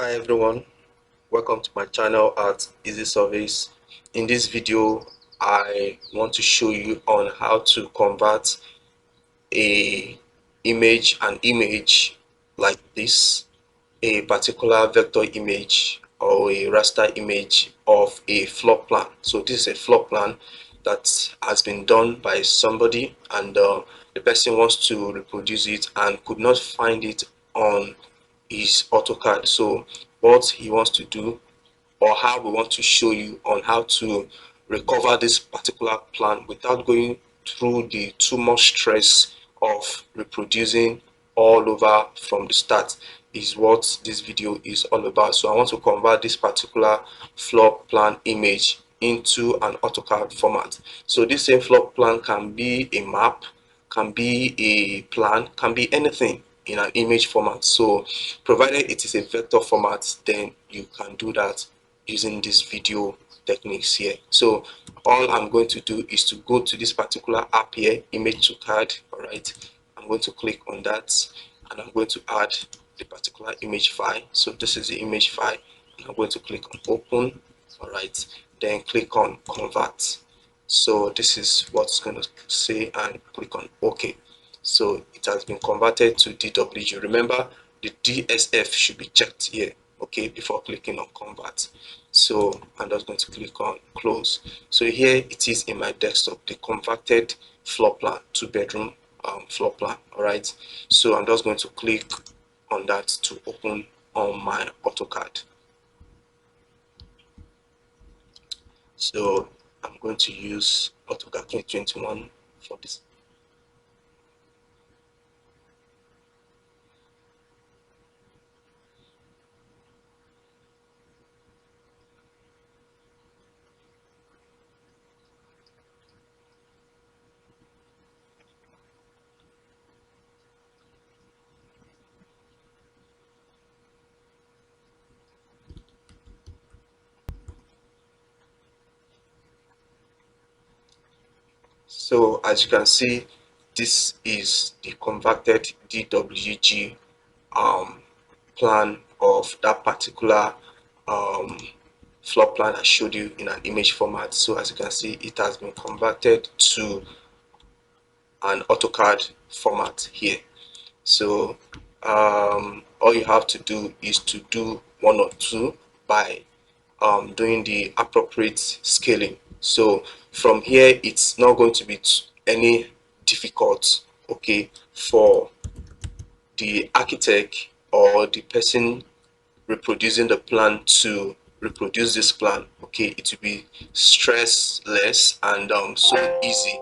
Hi everyone, welcome to my channel at Easy Service. In this video I want to show you on how to convert an image like this, a particular vector image or a raster image of a floor plan. So this is a floor plan that has been done by somebody, and the person wants to reproduce it and could not find it on his AutoCAD. So what he wants to do, or how we want to show you on how to recover this particular plan without going through the too much stress of reproducing all over from the start, is what this video is all about. So I want to convert this particular floor plan image into an AutoCAD format. So this same floor plan can be a map, can be a plan, can be anything in an image format. So provided it is a vector format, then you can do that using this video techniques here. So all I'm going to do is to go to this particular app here, image to card. All right, I'm going to click on that and I'm going to add the particular image file. So this is the image file, and I'm going to click on open. All right, then click on convert. So this is what's going to say, and click on OK. So it has been converted to DWG. Remember, the DSF should be checked here, okay, before clicking on convert. So I'm just going to click on close. So here it is in my desktop, the converted floor plan, 2-bedroom floor plan. All right, so I'm just going to click on that to open on my AutoCAD. So I'm going to use AutoCAD 2021 for this. So as you can see, this is the converted DWG plan of that particular floor plan I showed you in an image format. So as you can see, it has been converted to an AutoCAD format here. So all you have to do is to do one or two by doing the appropriate scaling. So from here, it's not going to be any difficult, okay, for the architect or the person reproducing the plan to reproduce this plan. Okay, it will be stressless and so easy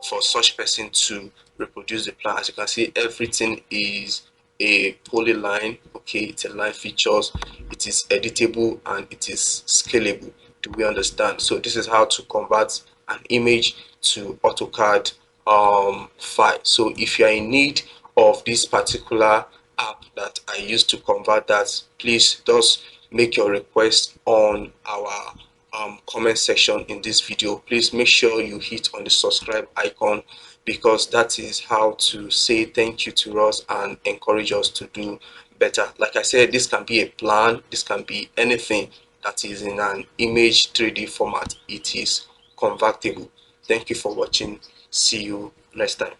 for such person to reproduce the plan. As you can see, everything is a polyline. Okay, it's a line features, it is editable, and it is scalable. Do we understand? So this is how to convert an image to AutoCAD file. So if you are in need of this particular app that I used to convert that, please just make your request on our comment section in this video. Please make sure you hit on the subscribe icon, because that is how to say thank you to us and encourage us to do better. Like I said, this can be a plan, this can be anything that is in an image 3D format. It is convertible. Thank you for watching. See you next time.